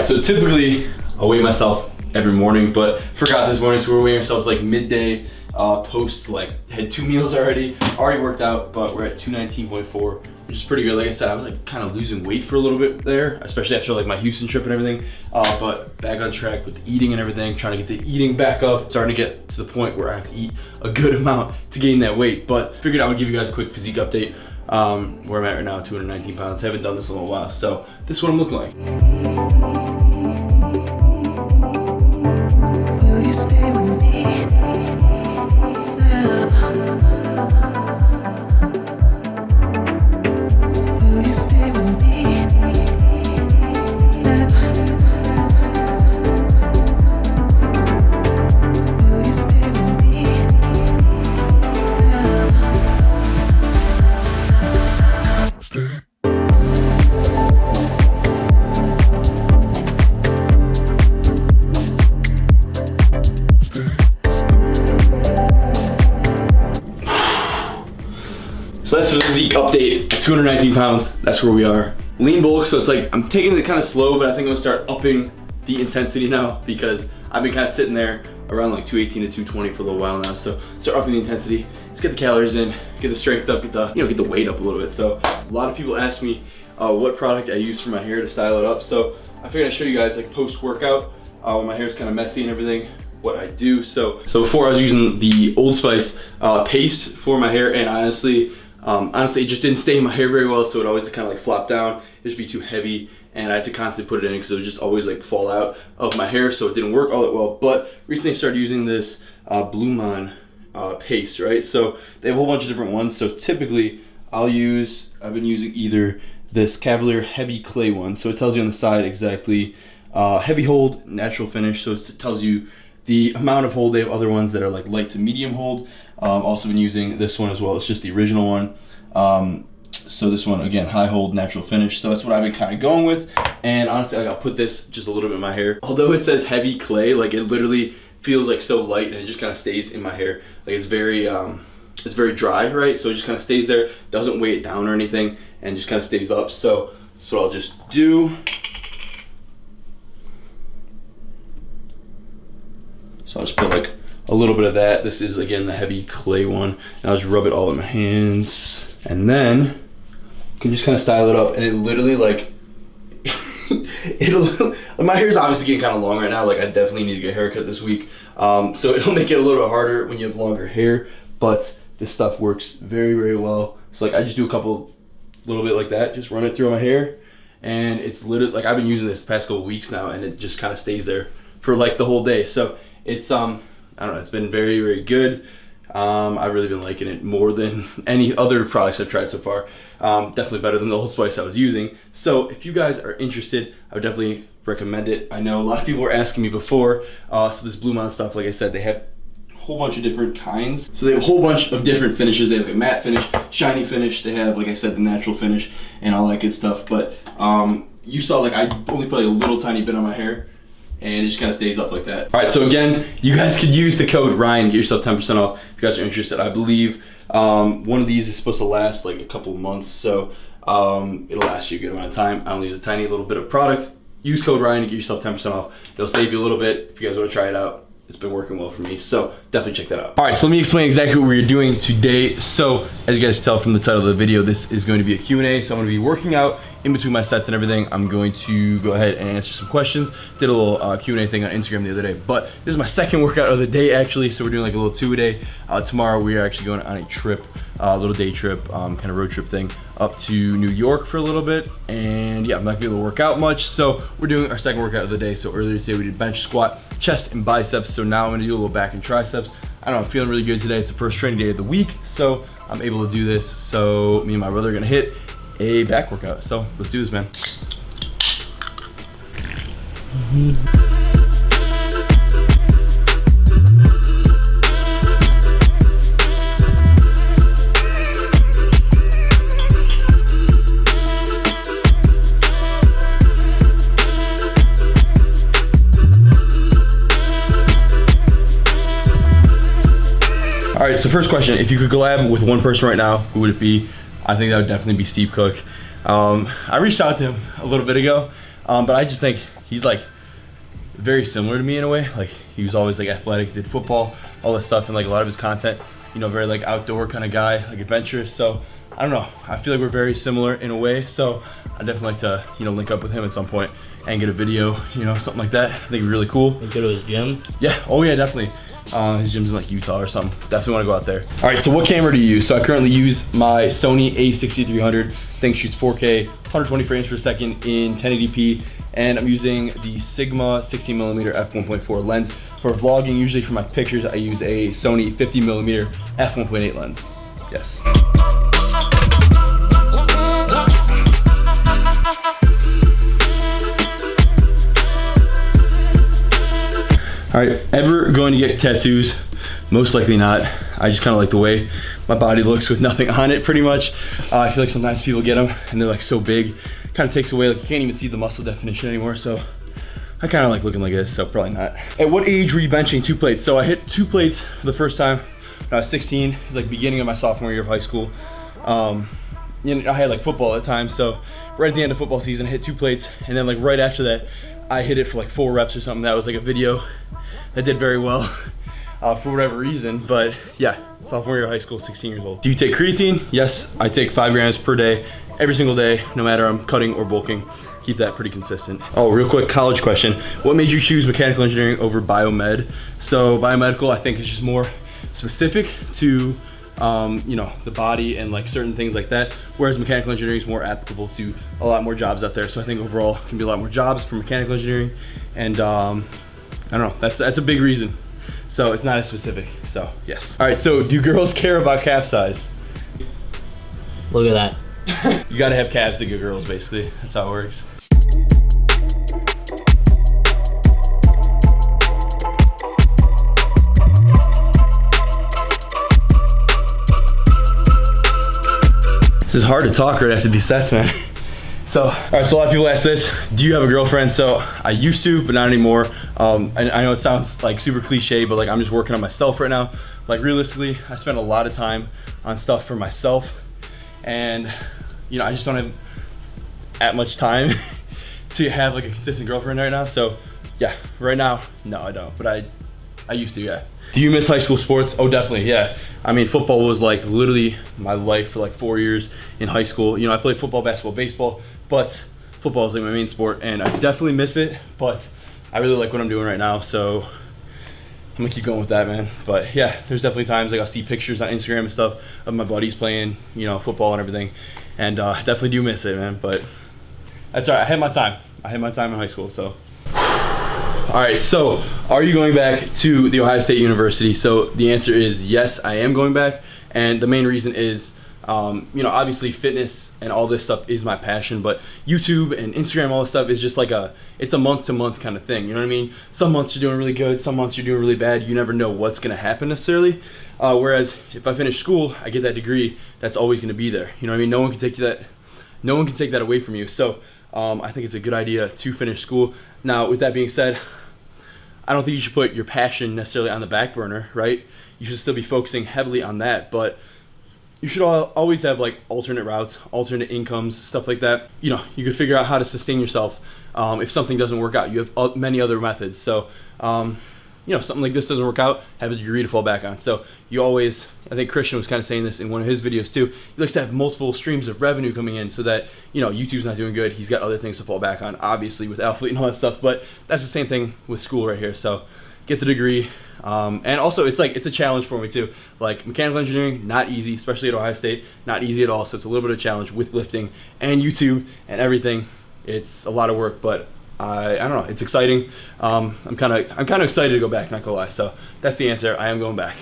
so typically I'll weigh myself every morning, but forgot this morning, so we're weighing ourselves like midday, post, like had 2 meals already worked out, but we're at 219.4, which is pretty good. Like I said, I was like kind of losing weight for a little bit there, especially after like my Houston trip and everything, but back on track with the eating and everything, trying to get the eating back up, starting to get to the point where I have to eat a good amount to gain that weight. But figured I would give you guys a quick physique update. Where I'm at right now, 219 pounds. Haven't done this in a little while, so this is what I'm looking like. Will you stay with me? Will you stay with me? Will you stay with me? So that's the physique update at 219 pounds. That's where we are. Lean bulk, so it's like I'm taking it kind of slow, but I think I'm gonna start upping the intensity now because I've been kind of sitting there around like 218 to 220 for a little while now. So start upping the intensity. Let's get the calories in, get the strength up, get the weight up a little bit. So a lot of people ask me what product I use for my hair to style it up. So I figured I'd show you guys like post-workout when my hair's kind of messy and everything, what I do. So before I was using the Old Spice paste for my hair, and honestly it just didn't stay in my hair very well, so it always kind of like flop down. It'd just be too heavy, and I had to constantly put it in because it would just always like fall out of my hair, so it didn't work all that well. But recently I started using this Blue Mon paste, right? So they have a whole bunch of different ones. So typically I've been using either this Cavalier Heavy Clay one, so it tells you on the side exactly heavy hold, natural finish, so it tells you the amount of hold. They have other ones that are like light to medium hold. Also been using this one as well. It's just the original one. So this one, again, high hold, natural finish. So that's what I've been kind of going with. And honestly, I'll put this just a little bit in my hair. Although it says heavy clay, like it literally feels like so light, and it just kind of stays in my hair. Like it's very dry, right? So it just kind of stays there, doesn't weigh it down or anything, and just kind of stays up. So that's what I'll just do. So I'll just put like a little bit of that. This is again the heavy clay one, and I'll just rub it all in my hands, and then you can just kind of style it up. And it literally like my hair's obviously getting kind of long right now. Like I definitely need to get a haircut this week, so it'll make it a little bit harder when you have longer hair, but this stuff works very, very well. So like I just do a little bit like that, just run it through my hair, and it's literally like I've been using this the past couple weeks now, and it just kind of stays there for like the whole day. So it's I don't know, it's been very, very good. I've really been liking it more than any other products I've tried so far. Definitely better than the Old Spice I was using. So if you guys are interested, I would definitely recommend it. I know a lot of people were asking me before. So this Blue Mon stuff, like I said, they have a whole bunch of different kinds. So they have a whole bunch of different finishes. They have a matte finish, shiny finish. They have, like I said, the natural finish and all that good stuff. But you saw like I only put like a little tiny bit on my hair, and it just kind of stays up like that. All right, so again, you guys could use the code Ryan, get yourself 10% off if you guys are interested. I believe one of these is supposed to last like a couple months, so it'll last you a good amount of time. I only use a tiny little bit of product. Use code Ryan to get yourself 10% off. It'll save you a little bit if you guys want to try it out. It's been working well for me, so definitely check that out. All right, so let me explain exactly what we're doing today. So as you guys can tell from the title of the video, this is going to be a Q&A. So I'm going to be working out in between my sets and everything. I'm going to go ahead and answer some questions. Did a little Q&A thing on Instagram the other day, but this is my second workout of the day actually. So we're doing like a little 2-a-day. Tomorrow we are actually going on a trip, a little day trip, kind of road trip thing up to New York for a little bit. And yeah, I'm not gonna be able to work out much. So we're doing our second workout of the day. So earlier today we did bench, squat, chest, and biceps. So now I'm gonna do a little back and triceps. I don't know, I'm feeling really good today. It's the first training day of the week, so I'm able to do this. So me and my brother are gonna hit a back workout. So let's do this, man. All right, so first question, if you could collab with one person right now, who would it be? I think that would definitely be Steve Cook. I reached out to him a little bit ago, but I just think he's like very similar to me in a way. Like he was always like athletic, did football, all this stuff, and like a lot of his content, you know, very like outdoor kind of guy, like adventurous. So I don't know, I feel like we're very similar in a way. So I'd definitely like to, you know, link up with him at some point and get a video, you know, something like that. I think it'd be really cool. You go to his gym? Yeah, oh yeah, definitely. His gym's in like Utah or something. Definitely want to go out there. All right, so what camera do you use? So I currently use my Sony a6300. Thing shoots 4K, 120 frames per second in 1080p, and I'm using the Sigma 16mm f1.4 lens. For vlogging, usually for my pictures, I use a Sony 50mm f1.8 lens. Yes. All right, ever going to get tattoos? Most likely not. I just kind of like the way my body looks with nothing on it, pretty much. I feel like sometimes people get them and they're like so big, kind of takes away, like you can't even see the muscle definition anymore. So I kind of like looking like this, so probably not. At what age were you benching 2 plates? So I hit 2 plates for the first time when I was 16. It was like beginning of my sophomore year of high school. You know, I had like football at the time, so right at the end of football season, I hit 2 plates, and then like right after that, I hit it for like 4 reps or something. That was like a video that did very well for whatever reason. But yeah, sophomore year of high school, 16 years old. Do you take creatine? Yes, I take 5 grams per day, every single day, no matter I'm cutting or bulking. Keep that pretty consistent. Oh, real quick college question. What made you choose mechanical engineering over biomed? So biomedical, I think, is just more specific to you know, the body and like certain things like that, whereas mechanical engineering is more applicable to a lot more jobs out there. So I think overall it can be a lot more jobs for mechanical engineering, and I don't know, that's a big reason. So it's not as specific, so yes. All right, so do girls care about calf size? Look at that. You gotta have calves to get girls, basically. That's how it works. This is hard to talk right after these sets, man. So, all right, so a lot of people ask this, do you have a girlfriend? So I used to, but not anymore. I know it sounds like super cliche, but like I'm just working on myself right now. Like realistically, I spend a lot of time on stuff for myself, and you know, I just don't have that much time to have like a consistent girlfriend right now. So yeah, right now, no, I don't, but I used to, yeah. Do you miss high school sports? Oh, definitely, yeah. I mean, football was like literally my life for like 4 years in high school. You know, I played football, basketball, baseball, but football is like my main sport, and I definitely miss it, but I really like what I'm doing right now, so I'm gonna keep going with that, man. But yeah, there's definitely times like I'll see pictures on Instagram and stuff of my buddies playing, you know, football and everything, and I definitely do miss it, man, but that's all right. I had my time. I had my time in high school, so. All right, so are you going back to the Ohio State University? So the answer is yes, I am going back, and the main reason is, you know, obviously fitness and all this stuff is my passion, but YouTube and Instagram, all this stuff is just like it's a month-to-month kind of thing, you know what I mean? Some months you're doing really good, some months you're doing really bad. You never know what's gonna happen necessarily. Whereas if I finish school, I get that degree, that's always gonna be there. You know what I mean? No one can take that away from you. So I think it's a good idea to finish school. Now, with that being said, I don't think you should put your passion necessarily on the back burner, right? You should still be focusing heavily on that, but you should always have like alternate routes, alternate incomes, stuff like that. You know, you could figure out how to sustain yourself if something doesn't work out. You have many other methods. So, you know, something like this doesn't work out, have a degree to fall back on. So you always, I think Christian was kind of saying this in one of his videos too, he likes to have multiple streams of revenue coming in so that, you know, YouTube's not doing good, he's got other things to fall back on, obviously with Athlete and all that stuff, but that's the same thing with school right here. So get the degree, and also it's a challenge for me too. Like mechanical engineering, not easy, especially at Ohio State, not easy at all. So it's a little bit of a challenge with lifting and YouTube and everything. It's a lot of work, but I don't know, it's exciting. I'm kind of excited to go back, not gonna lie. So that's the answer. I am going back.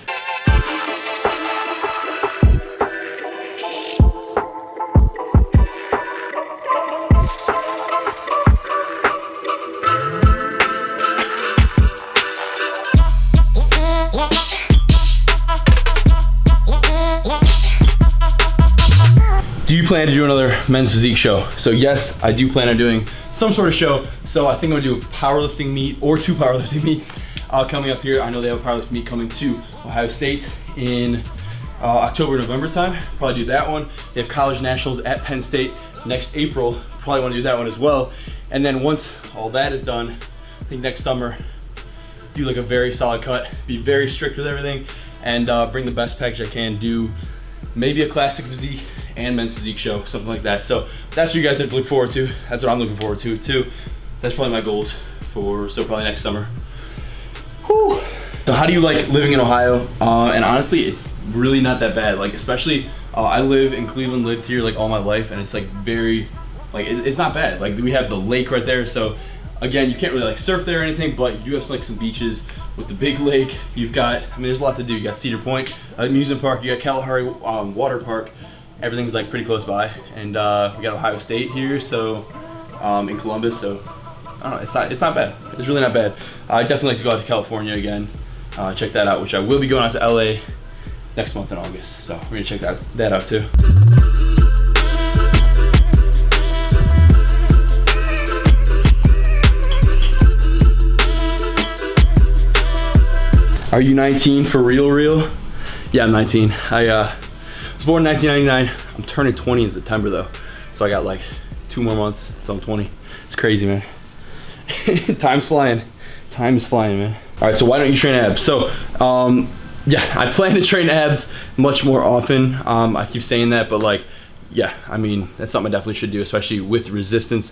Do you plan to do another men's physique show? So yes, I do plan on doing some sort of show. So I think I'm gonna do a powerlifting meet or 2 powerlifting meets coming up here. I know they have a powerlifting meet coming to Ohio State in October, November time. Probably do that one. They have college nationals at Penn State next April. Probably wanna do that one as well. And then once all that is done, I think next summer, do like a very solid cut, be very strict with everything, and bring the best package I can, do maybe a classic physique and men's physique show, something like that. So that's what you guys have to look forward to. That's what I'm looking forward to too. That's probably my goals for, so probably next summer. Whew. So how do you like living in Ohio? And honestly, it's really not that bad. Like, especially, I live in Cleveland, lived here like all my life, and it's like very, like, it's not bad. Like, we have the lake right there, so again, you can't really like surf there or anything, but you have like some beaches with the big lake. You've got, I mean, there's a lot to do. You got Cedar Point amusement park, you got Kalahari water park. Everything's like pretty close by, and we got Ohio State here, so in Columbus. So I don't know, it's not bad. It's really not bad. I definitely like to go out to California again, check that out, which I will be going out to LA next month in August. So we're gonna check that out too. Are you 19 for real? Yeah, I'm 19. I was born in 1999. I'm turning 20 in September though. So I got like 2 more months until I'm 20. It's crazy, man. Time's flying. Time is flying, man. All right, so why don't you train abs? So, yeah, I plan to train abs much more often. I keep saying that, but like, yeah, I mean, that's something I definitely should do, especially with resistance.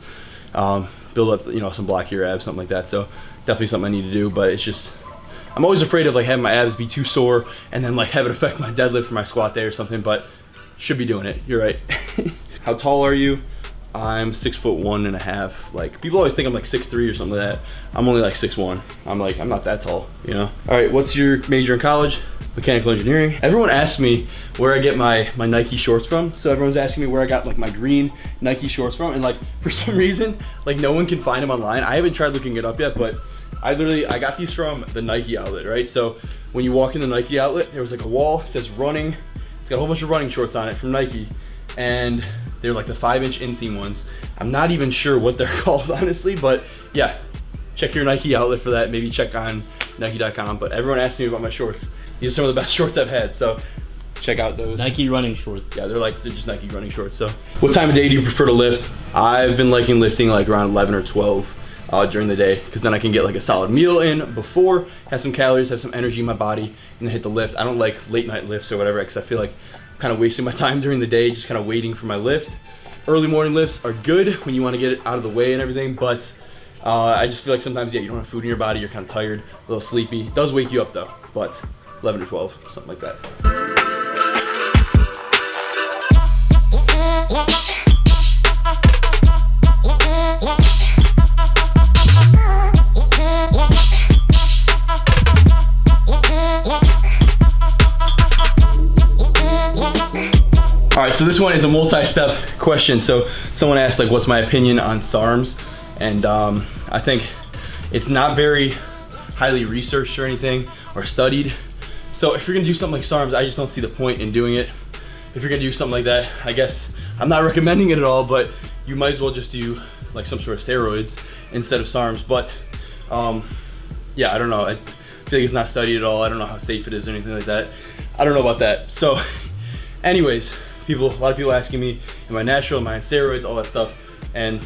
Build up, you know, some blockier abs, something like that. So definitely something I need to do, but it's just, I'm always afraid of like having my abs be too sore and then like have it affect my deadlift or my squat day or something, but should be doing it. You're right. How tall are you? I'm 6'1.5". Like, people always think I'm like 6'3" or something like that. I'm only like 6'1". I'm not that tall, you know? All right, what's your major in college? Mechanical engineering. Everyone asks me where I get my Nike shorts from. So everyone's asking me where I got like my green Nike shorts from. And like, for some reason, like no one can find them online. I haven't tried looking it up yet, but I got these from the Nike outlet, right? So when you walk in the Nike outlet, there was like a wall, it says running. It's got a whole bunch of running shorts on it from Nike. And they're like the 5-inch inseam ones. I'm not even sure what they're called, honestly, but yeah, check your Nike outlet for that. Maybe check on Nike.com, but everyone asks me about my shorts. These are some of the best shorts I've had, so check out those. Nike running shorts. Yeah, they're just Nike running shorts. So what time of day do you prefer to lift? I've been liking lifting like around 11 or 12 during the day, because then I can get like a solid meal in before, have some calories, have some energy in my body, and then hit the lift. I don't like late night lifts or whatever, because I feel like I'm kind of wasting my time during the day, just kind of waiting for my lift. Early morning lifts are good when you want to get it out of the way and everything, but I just feel like sometimes, yeah, you don't have food in your body, you're kind of tired, a little sleepy. It does wake you up though, but 11 or 12, something like that. All right, so this one is a multi-step question. So someone asked like, what's my opinion on SARMs? And I think it's not very highly researched or anything or studied. So if you're gonna do something like SARMs, I just don't see the point in doing it. If you're gonna do something like that, I guess I'm not recommending it at all, but you might as well just do like some sort of steroids instead of SARMs. But yeah, I don't know. I feel like it's not studied at all. I don't know how safe it is or anything like that. I don't know about that. So anyways, a lot of people asking me, am I natural, am I on steroids, all that stuff. And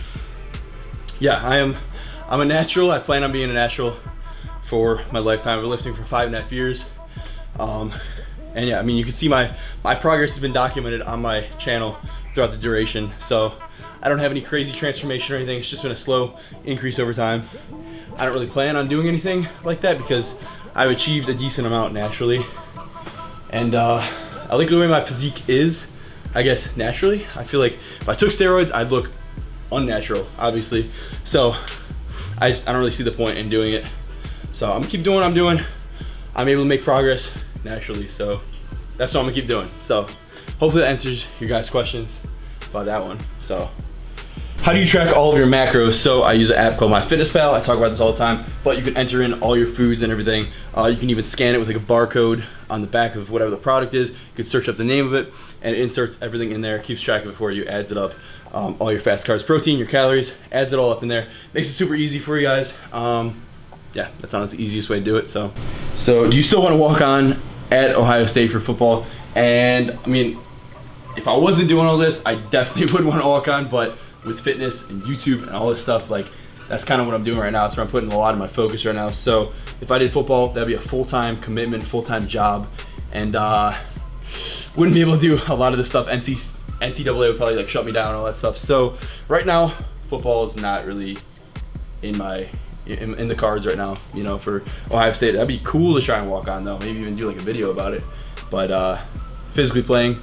yeah, I'm a natural. I plan on being a natural for my lifetime. I've been lifting for 5.5 years. And yeah, I mean, you can see my progress has been documented on my channel throughout the duration. So I don't have any crazy transformation or anything. It's just been a slow increase over time. I don't really plan on doing anything like that because I've achieved a decent amount naturally. And I like the way my physique is, I guess, naturally. I feel like if I took steroids, I'd look unnatural, obviously. So I don't really see the point in doing it. So I'm gonna keep doing what I'm doing. I'm able to make progress naturally, so that's what I'm gonna keep doing. So hopefully that answers your guys' questions about that one. So how do you track all of your macros? So I use an app called MyFitnessPal. I talk about this all the time, but you can enter in all your foods and everything. You can even scan it with like a barcode on the back of whatever the product is. You can search up the name of it and it inserts everything in there, keeps track of it for you, adds it up. All your fats, carbs, protein, your calories, adds it all up in there. Makes it super easy for you guys. Yeah, that's honestly the easiest way to do it. So do you still want to walk on at Ohio State for football? And I mean, if I wasn't doing all this, I definitely would want to walk on, but with fitness and YouTube and all this stuff, like that's kind of what I'm doing right now. That's where I'm putting a lot of my focus right now. So if I did football, that'd be a full-time commitment, full-time job, and wouldn't be able to do a lot of this stuff. NCAA would probably like shut me down and all that stuff. So right now, football is not really in the cards right now, you know, for Ohio State. That'd be cool to try and walk on though, maybe even do like a video about it. But physically playing,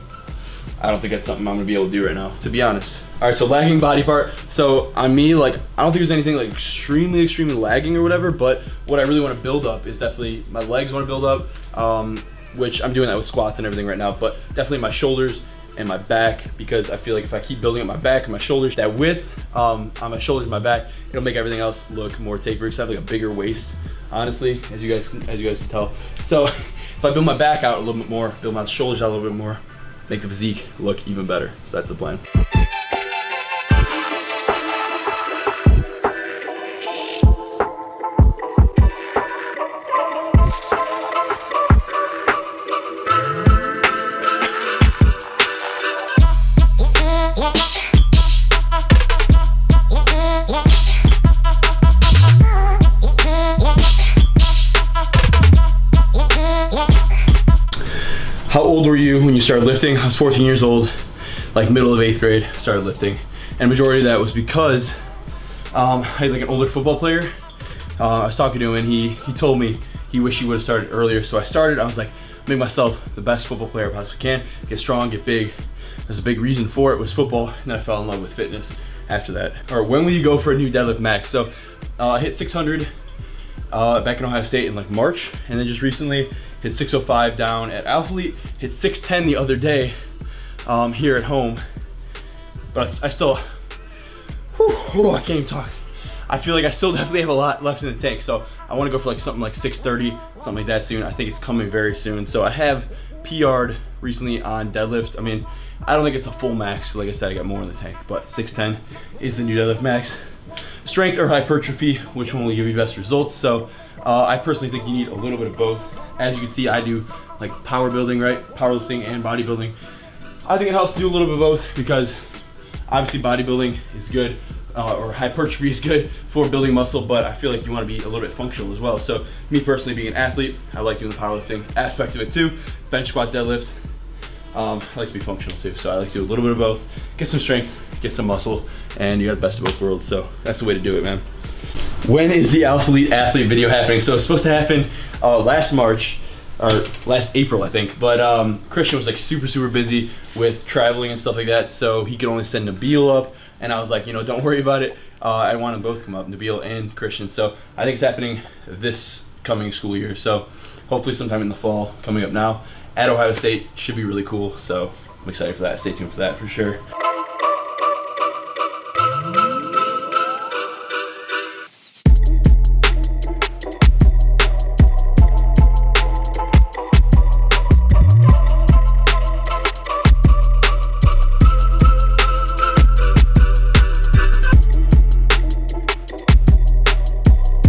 I don't think that's something I'm gonna be able to do right now, to be honest. All right, so lagging body part. So on me, like, I don't think there's anything like extremely lagging or whatever, but what I really wanna build up is definitely my legs wanna build up, which I'm doing that with squats and everything right now, but definitely my shoulders and my back, because I feel like if I keep building up my back and my shoulders, that width on my shoulders and my back, it'll make everything else look more tapered. So I have like a bigger waist, honestly, as you guys can tell. So if I build my back out a little bit more, build my shoulders out a little bit more, make the physique look even better. So that's the plan. How old were you when you started lifting? I was 14 years old, like middle of 8th grade, started lifting. And majority of that was because I had like an older football player. I was talking to him and he told me he wished he would have started earlier. So I started, I was like, make myself the best football player I possibly can, get strong, get big. There's a big reason for it was football, and then I fell in love with fitness after that. All right, when will you go for a new deadlift max? So I hit 600 back in Ohio State in like March, and then just recently hit 605 down at Alphalete, hit 610 the other day here at home. But I still, I can't even talk. I feel like I still definitely have a lot left in the tank. So I want to go for like something like 630, something like that soon. I think it's coming very soon. So I have PR'd recently on deadlift. I mean, I don't think it's a full max. Like I said, I got more in the tank, but 610 is the new deadlift max. Strength or hypertrophy, which one will give you best results? So I personally think you need a little bit of both. As you can see, I do like power building, right? Powerlifting and bodybuilding. I think it helps to do a little bit of both because obviously bodybuilding is good or hypertrophy is good for building muscle, but I feel like you want to be a little bit functional as well. So me personally being an athlete, I like doing the powerlifting aspect of it too. Bench, squat, deadlift. I like to be functional too. So I like to do a little bit of both, get some strength, get some muscle, and you got the best of both worlds. So that's the way to do it, man. When is the Alphalete athlete video happening? So it's supposed to happen last March, or last April, I think. But Christian was like super busy with traveling and stuff like that, so he could only send Nabil up. And I was like, you know, don't worry about it. I want them both to come up, Nabil and Christian. So I think it's happening this coming school year. So hopefully sometime in the fall, coming up now at Ohio State. Should be really cool. So I'm excited for that. Stay tuned for that for sure.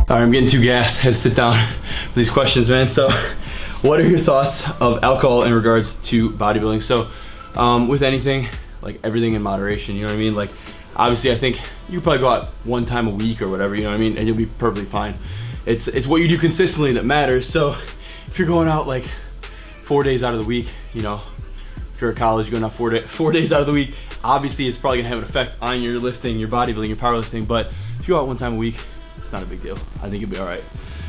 All right, I'm getting too gassed. Had to sit down for these questions, man. So what are your thoughts of alcohol in regards to bodybuilding? So with anything, like everything in moderation, you know what I mean? Like obviously I think you probably go out one time a week or whatever, you know what I mean? And you'll be perfectly fine. It's what you do consistently that matters. So if you're going out like 4 days out of the week, you know, if you're at college, you're going out 4 days out of the week, obviously it's probably gonna have an effect on your lifting, your bodybuilding, your powerlifting. But if you go out one time a week, it's not a big deal. I think you'll be all right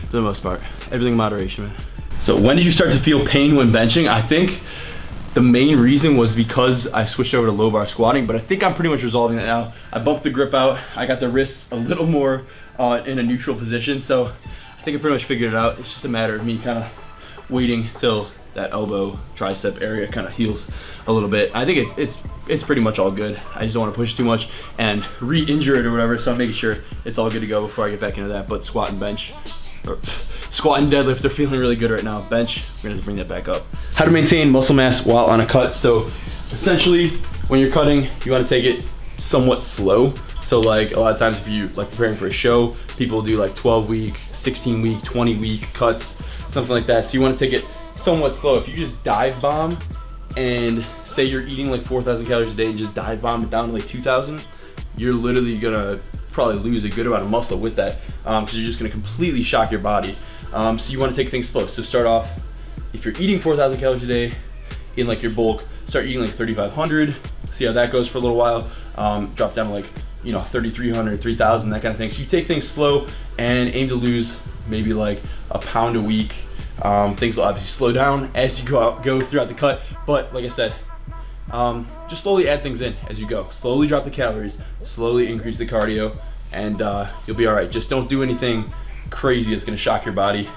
for the most part. Everything in moderation, man. So when did you start to feel pain when benching? I think the main reason was because I switched over to low bar squatting, but I think I'm pretty much resolving that now. I bumped the grip out. I got the wrists a little more in a neutral position. So I think I pretty much figured it out. It's just a matter of me kind of waiting till that elbow tricep area kind of heals a little bit. I think it's pretty much all good. I just don't want to push too much and re-injure it or whatever, so I'm making sure it's all good to go before I get back into that. But squat and bench, or squat and deadlift are feeling really good right now. Bench, we're gonna have to bring that back up. How to maintain muscle mass while on a cut. So essentially when you're cutting, you want to take it somewhat slow. So like a lot of times if you like preparing for a show, people do like 12-week, 16-week, 20-week cuts, something like that. So you want to take it somewhat slow. If you just dive bomb and say you're eating like 4,000 calories a day and just dive bomb it down to like 2,000, you're literally gonna probably lose a good amount of muscle with that, because you're just gonna completely shock your body. So you wanna take things slow. So start off, if you're eating 4,000 calories a day in like your bulk, start eating like 3,500, see how that goes for a little while, drop down to like, 3,300, 3,000, that kind of thing. So you take things slow and aim to lose maybe like a pound a week. Things will obviously slow down as you go throughout the cut, but like I said, just slowly add things in as you go. Slowly drop the calories, slowly increase the cardio, and you'll be all right. Just don't do anything crazy that's gonna shock your body,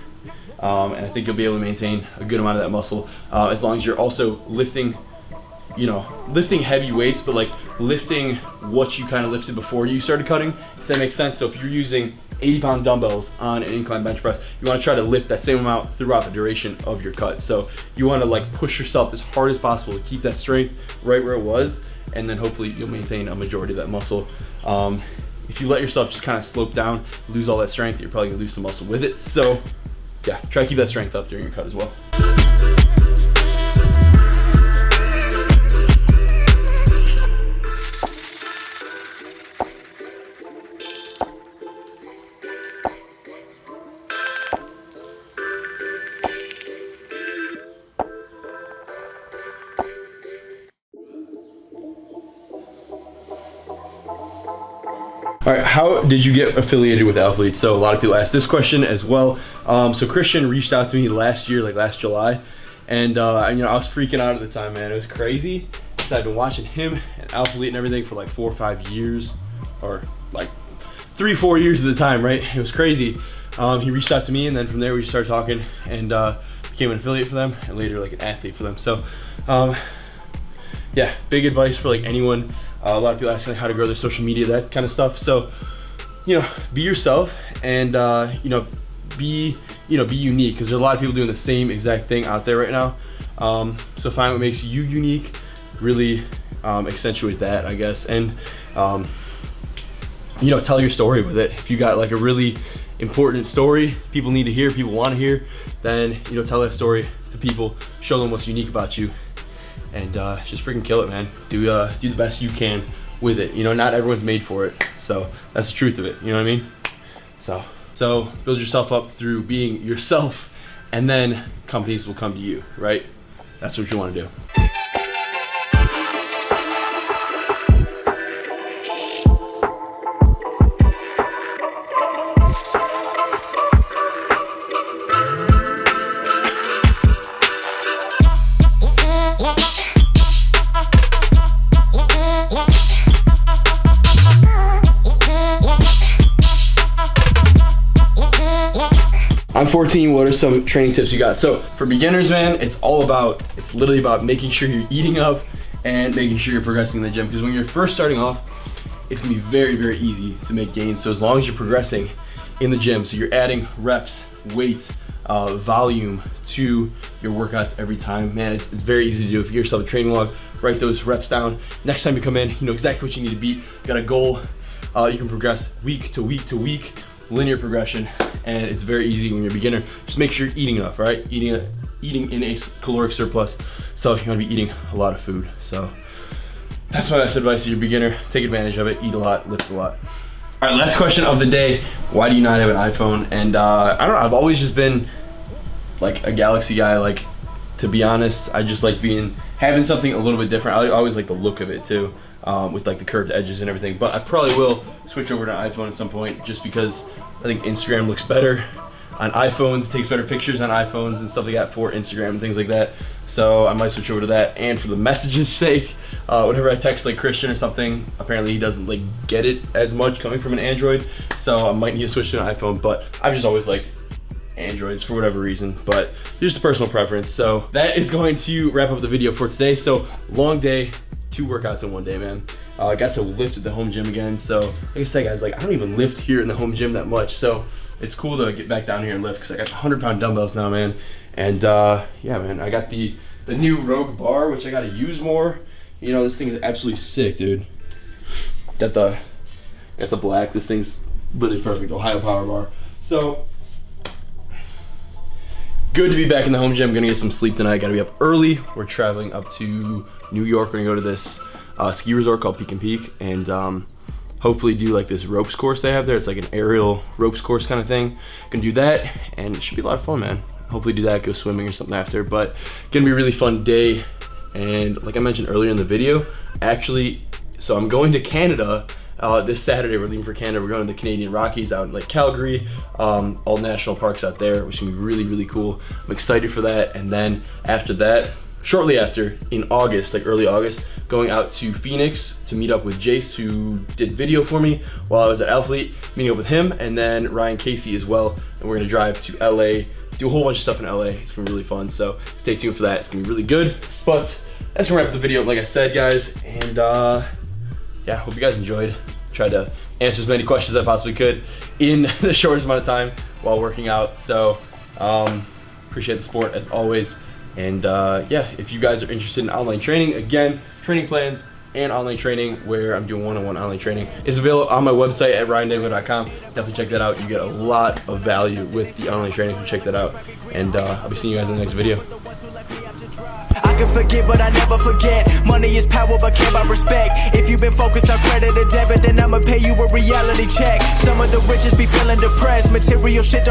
and I think you'll be able to maintain a good amount of that muscle, as long as you're also lifting heavy weights, but like lifting what you kind of lifted before you started cutting, if that makes sense. So if you're using 80-pound dumbbells on an incline bench press, you want to try to lift that same amount throughout the duration of your cut. So you want to like push yourself as hard as possible to keep that strength right where it was, and then hopefully you'll maintain a majority of that muscle. If you let yourself just kind of slope down, lose all that strength, you're probably gonna lose some muscle with it. So yeah, try to keep that strength up during your cut as well. All right, how did you get affiliated with Athletes? So a lot of people ask this question as well. So Christian reached out to me last year, like last July, and I was freaking out at the time, man. It was crazy because I've been watching him and Athlete and everything for like 4 or 5 years, or like 3 or 4 years at the time, right? It was crazy. He reached out to me, and then from there we started talking, and became an affiliate for them, and later like an athlete for them. So yeah, big advice for like anyone. A lot of people asking like how to grow their social media, that kind of stuff. So, be yourself, and be unique, because there's a lot of people doing the same exact thing out there right now. So find what makes you unique, really accentuate that, I guess, and tell your story with it. If you got like a really important story people need to hear, people want to hear, then tell that story to people, show them what's unique about you. And just freaking kill it, man. Do the best you can with it. Not everyone's made for it. So that's the truth of it. You know what I mean? So build yourself up through being yourself, and then companies will come to you, right? That's what you want to do. I'm 14, what are some training tips you got? So for beginners, man, it's literally about making sure you're eating up and making sure you're progressing in the gym. Because when you're first starting off, it's gonna be very, very easy to make gains. So as long as you're progressing in the gym, so you're adding reps, weight, volume to your workouts every time, man, it's very easy to do. If you get yourself a training log, write those reps down. Next time you come in, you know exactly what you need to beat. Got a goal, you can progress week to week to week, linear progression, and it's very easy when you're a beginner. Just make sure you're eating enough, right? Eating in a caloric surplus, so you're gonna be eating a lot of food. So that's my best advice to your beginner. Take advantage of it, eat a lot, lift a lot. All right, last question of the day. Why do you not have an iPhone? And I don't know, I've always just been like a Galaxy guy. Like, to be honest, I just like having something a little bit different. I always like the look of it too, with like the curved edges and everything. But I probably will switch over to an iPhone at some point, just because I think Instagram looks better on iPhones, takes better pictures on iPhones and stuff like that for Instagram and things like that. So I might switch over to that. And for the messages sake, whenever I text like Christian or something, apparently he doesn't like get it as much coming from an Android. So I might need to switch to an iPhone, but I've just always liked Androids for whatever reason, but just a personal preference. So that is going to wrap up the video for today. So long day, 2 workouts in one day, man. I got to lift at the home gym again. So like I said, guys, like I don't even lift here in the home gym that much. So it's cool to get back down here and lift, because I got 100-pound dumbbells now, man. And yeah, man, I got the new Rogue bar, which I got to use more. This thing is absolutely sick, dude. Got the black. This thing's literally perfect. Ohio Power Bar. So good to be back in the home gym. Gonna get some sleep tonight. Gotta be up early. We're traveling up to New York. We're gonna go to this ski resort called Peak and Peak, and hopefully do like this ropes course they have there. It's like an aerial ropes course kind of thing. Gonna do that, and it should be a lot of fun, man. Hopefully do that, go swimming or something after, but gonna be a really fun day. And like I mentioned earlier in the video, actually, so I'm going to Canada this Saturday. We're leaving for Canada. We're going to the Canadian Rockies out in like Calgary, all national parks out there, which is gonna be really, really cool. I'm excited for that. And then after that, shortly after, in August, like early August, going out to Phoenix to meet up with Jace, who did video for me while I was at Athlete, meeting up with him, and then Ryan Casey as well. And we're gonna drive to LA, do a whole bunch of stuff in LA. It's gonna be really fun, so stay tuned for that. It's gonna be really good. But that's gonna wrap up the video, like I said, guys. And yeah, hope you guys enjoyed. Tried to answer as many questions as I possibly could in the shortest amount of time while working out. So appreciate the support as always. And yeah, if you guys are interested in online training, again, training plans and online training where I'm doing one-on-one online training is available on my website at ryandango.com. Definitely check that out. You get a lot of value with the online training, so check that out. And I'll be seeing you guys in the next video. I can forget, but I never forget. Money is power, but care about respect. If you've been focused on credit or debit, then I'ma pay you a reality check. Some of the richest be feeling depressed. Material shit don't